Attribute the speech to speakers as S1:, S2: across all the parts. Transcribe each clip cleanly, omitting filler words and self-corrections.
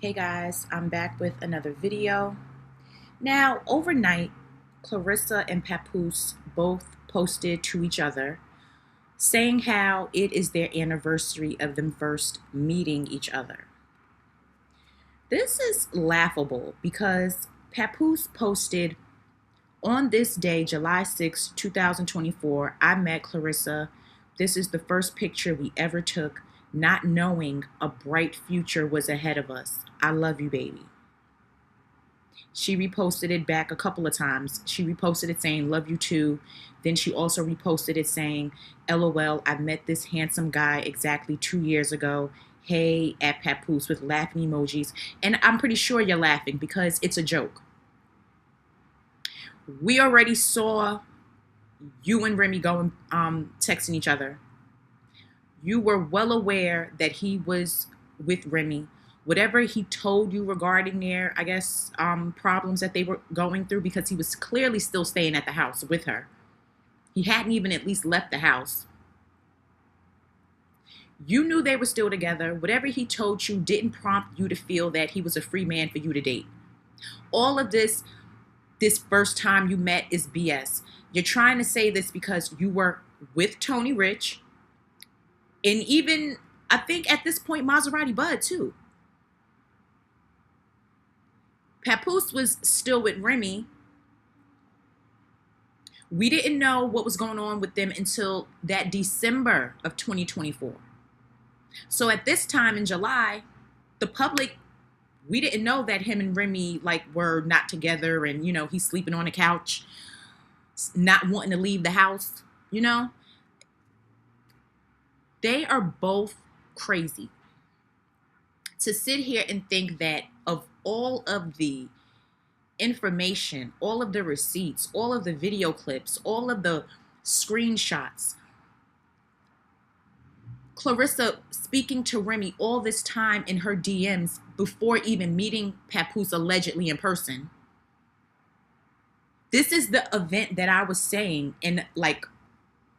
S1: Hey guys, I'm back with another video. Now, overnight, Claressa and Papoose both posted to each other saying how it is their anniversary of them first meeting each other. This is laughable because Papoose posted, "On this day, July 6, 2024, I met Claressa. This is the first picture we ever took, not knowing a bright future was ahead of us. I love you, baby." She reposted it back a couple of times. She reposted it saying, "Love you too." Then she also reposted it saying, "LOL, I met this handsome guy exactly 2 years ago. Hey," at Papoose with laughing emojis. And I'm pretty sure you're laughing because it's a joke. We already saw you and Remy going texting each other. You were well aware that he was with Remy. Whatever he told you regarding their, I guess, problems that they were going through, because he was clearly still staying at the house with her. He hadn't even at least left the house. You knew they were still together. Whatever he told you didn't prompt you to feel that he was a free man for you to date. All of this first time you met is BS. You're trying to say this because you were with Tony Rich, and even, I think at this point, Maserati Bud too. Papoose was still with Remy. We didn't know what was going on with them until that December of 2024. So at this time in July, the public, we didn't know that him and Remy were not together, and he's sleeping on the couch, not wanting to leave the house. They are both crazy. To sit here and think that of all of the information, all of the receipts, all of the video clips, all of the screenshots, Claressa speaking to Remy all this time in her DMs before even meeting Papoose allegedly in person. This is the event that I was saying in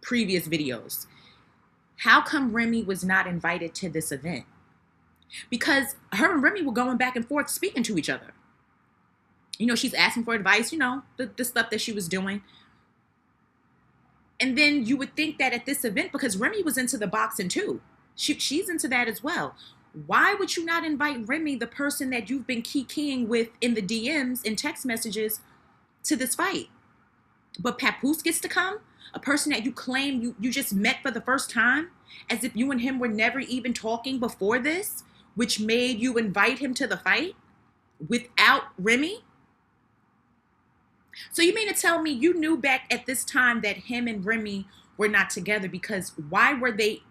S1: previous videos. How come Remy was not invited to this event? Because her and Remy were going back and forth speaking to each other. She's asking for advice, the stuff that she was doing. And then you would think that at this event, because Remy was into the boxing too, she's into that as well. Why would you not invite Remy, the person that you've been keying with in the DMs and text messages, to this fight? But Papoose gets to come? A person that you claim you just met for the first time, as if you and him were never even talking before this, which made you invite him to the fight without Remy? So you mean to tell me you knew back at this time that him and Remy were not together? Because why were they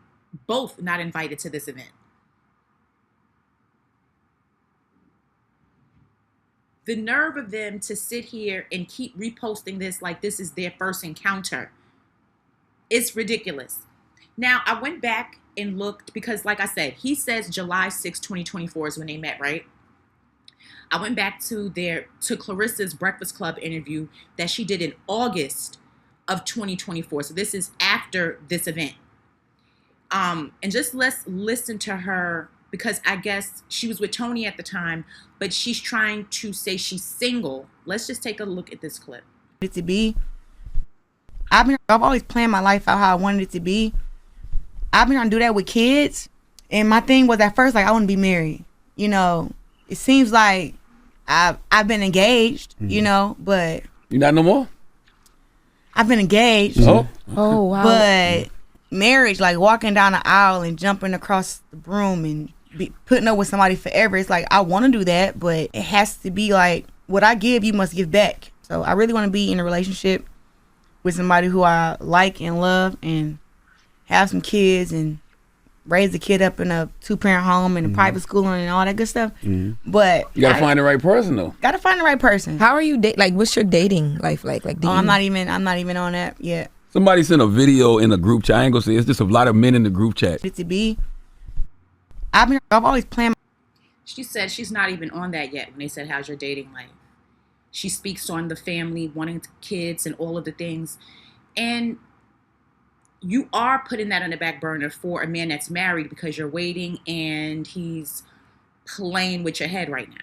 S1: both not invited to this event? The nerve of them to sit here and keep reposting this like this is their first encounter. It's ridiculous. Now, I went back and looked because, like I said, he says July 6, 2024 is when they met, right? I went back to Claressa's Breakfast Club interview that she did in August of 2024. So this is after this event. And just let's listen to her, because I guess she was with Tony at the time, but she's trying to say she's single. Let's just take a look at this clip.
S2: It to be. I've always planned my life out how I wanted it to be. I've been trying to do that with kids, and my thing was at first I want to be married. It seems like I've been engaged, but
S3: you not no more.
S2: I've been engaged.
S4: Oh wow.
S2: But marriage, like walking down the aisle and jumping across the broom and putting up with somebody forever, it's like I want to do that, but it has to be like what I give, you must give back. So I really want to be in a relationship with somebody who I like and love, and have some kids and raise the kid up in a 2-parent home and a private school and all that good stuff. But
S3: you gotta find the right person though.
S2: Gotta find the right person.
S4: How are you what's your dating life like?
S2: I'm not even on that yet.
S3: Somebody sent a video in a group chat. I ain't gonna say, it's just a lot of men in the group chat.
S2: To be. I've always planned.
S1: She said she's not even on that yet when they said, "How's your dating life?" She speaks on the family, wanting kids and all of the things. And you are putting that on the back burner for a man that's married because you're waiting and he's playing with your head right now.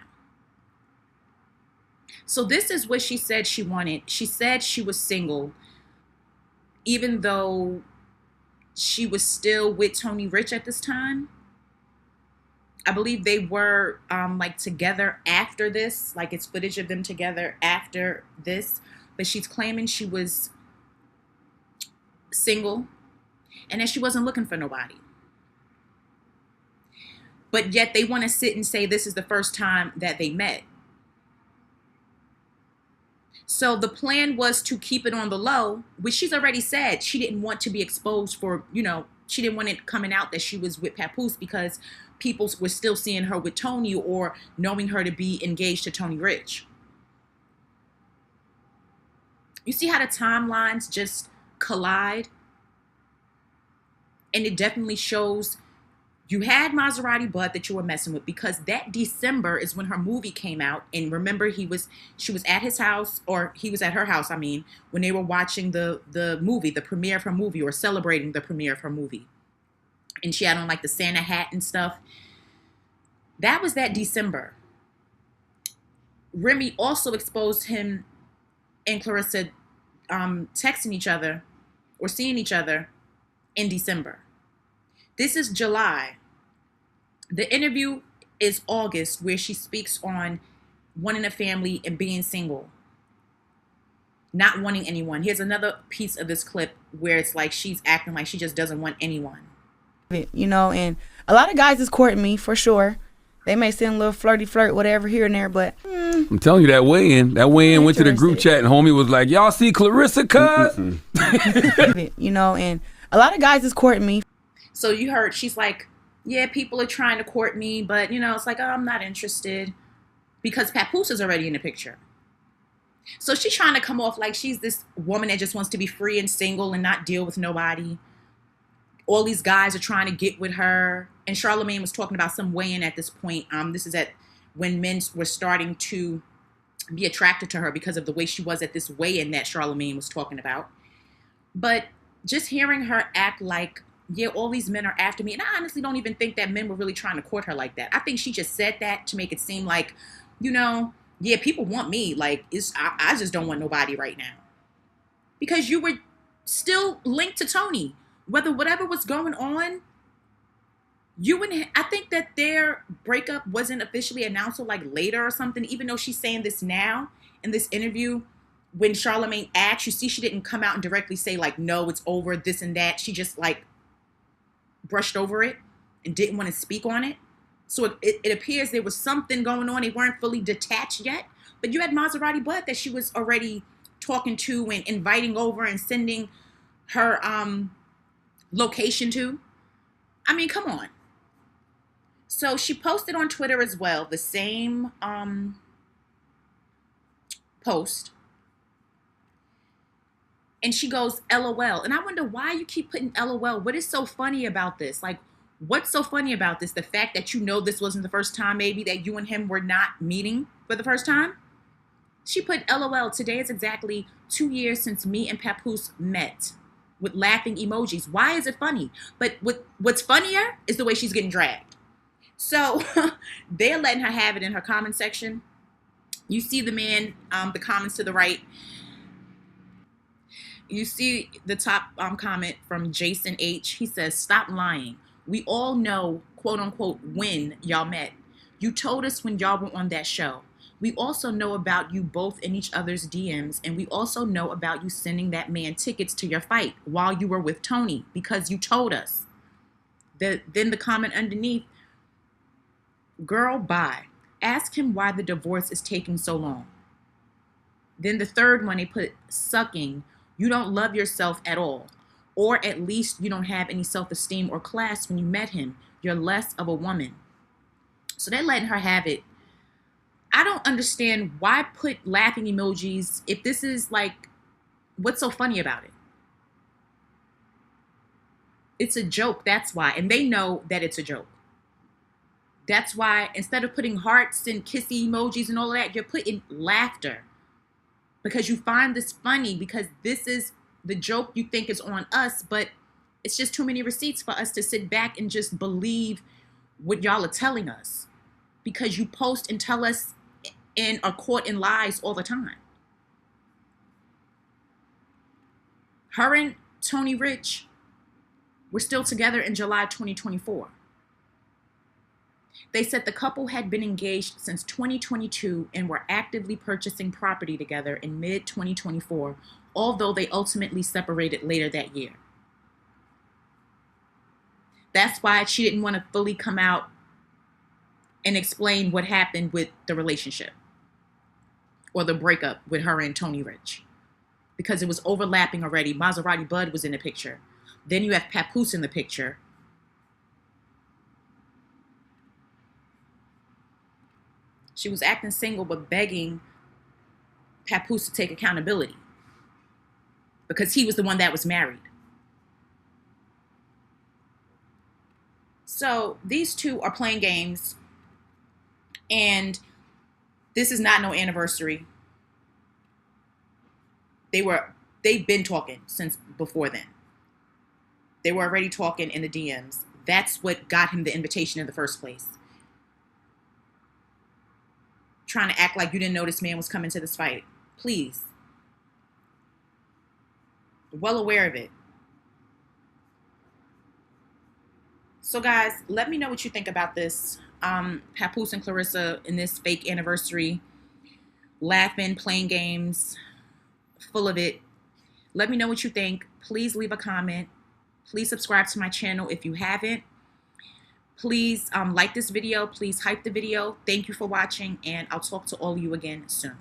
S1: So this is what she said she wanted. She said she was single, even though she was still with Tony Rich at this time. I believe they were like together after this. Like it's footage of them together after this. But she's claiming she was single and that she wasn't looking for nobody. But yet they want to sit and say this is the first time that they met. So the plan was to keep it on the low, which she's already said she didn't want to be exposed for, she didn't want it coming out that she was with Papoose because people were still seeing her with Tony or knowing her to be engaged to Tony Rich. You see how the timelines just collide? And it definitely shows you had Maserati Bud that you were messing with, because that December is when her movie came out. And remember, she was at his house, or he was at her house, when they were watching the movie, the premiere of her movie, or celebrating the premiere of her movie. And she had on like the Santa hat and stuff. That was that December. Remy also exposed him and Claressa texting each other or seeing each other in December. This is July. The interview is August, where she speaks on wanting a family and being single, not wanting anyone. Here's another piece of this clip where it's like she's acting like she just doesn't want anyone.
S2: And a lot of guys is courting me for sure. They may send a little flirty flirt, whatever, here and there, but
S3: I'm telling you, that weigh-in went to the group chat, and homie was like, "Y'all see Claressa, cuz?"
S2: And a lot of guys is courting me.
S1: So you heard she's like, yeah, people are trying to court me, but it's like, oh, I'm not interested, because Papoose is already in the picture. So she's trying to come off like she's this woman that just wants to be free and single and not deal with nobody. All these guys are trying to get with her. And Charlamagne was talking about some weigh-in at this point. This is when men were starting to be attracted to her because of the way she was at this weigh-in that Charlamagne was talking about. But just hearing her act like, yeah, all these men are after me. And I honestly don't even think that men were really trying to court her like that. I think she just said that to make it seem like, yeah, people want me. Like, I just don't want nobody right now. Because you were still linked to Tony. Whatever was going on, I think that their breakup wasn't officially announced until like later or something, even though she's saying this now in this interview. When Charlamagne asked, you see she didn't come out and directly say like, no, it's over, this and that. She just like brushed over it and didn't want to speak on it. So it appears there was something going on. They weren't fully detached yet. But you had Maserati Bud that she was already talking to and inviting over and sending her location to. Come on. So she posted on Twitter as well the same post. And she goes, LOL. And I wonder why you keep putting LOL. What is so funny about this? Like, what's so funny about this? The fact that this wasn't the first time maybe that you and him were not meeting for the first time? She put LOL. Today is exactly 2 years since me and Papoose met, with laughing emojis. Why is it funny? But what's funnier is the way she's getting dragged. So they're letting her have it in her comment section. You see the man, the comments to the right. You see the top comment from Jason H. He says, stop lying. We all know, quote unquote, when y'all met. You told us when y'all were on that show. We also know about you both in each other's DMs. And we also know about you sending that man tickets to your fight while you were with Tony, because you told us. Then the comment underneath, girl, bye. Ask him why the divorce is taking so long. Then the third one, they put sucking. You don't love yourself at all. Or at least you don't have any self-esteem or class when you met him. You're less of a woman. So they're letting her have it. I don't understand why put laughing emojis if this is like, what's so funny about it? It's a joke, that's why. And they know that it's a joke. That's why instead of putting hearts and kissy emojis and all of that, you're putting laughter. Because you find this funny, because this is the joke you think is on us, but it's just too many receipts for us to sit back and just believe what y'all are telling us. because you post and tell us and are caught in lies all the time. Her and Tony Rich were still together in July 2024. They said the couple had been engaged since 2022 and were actively purchasing property together in mid-2024, although they ultimately separated later that year. That's why she didn't want to fully come out and explain what happened with the relationship or the breakup with her and Tony Rich, because it was overlapping already. Maserati Bud was in the picture. Then you have Papoose in the picture. She was acting single but begging Papoose to take accountability because he was the one that was married. So these two are playing games, and this is not no anniversary. They've been talking since before then. They were already talking in the DMs. That's what got him the invitation in the first place. Trying to act like you didn't know this man was coming to this fight. Please. Well aware of it. So guys, let me know what you think about this. Papoose and Claressa in this fake anniversary, laughing, playing games, full of it. Let me know what you think. Please leave a comment. Please subscribe to my channel if you haven't. Please like this video. Please hype the video. Thank you for watching, and I'll talk to all of you again soon.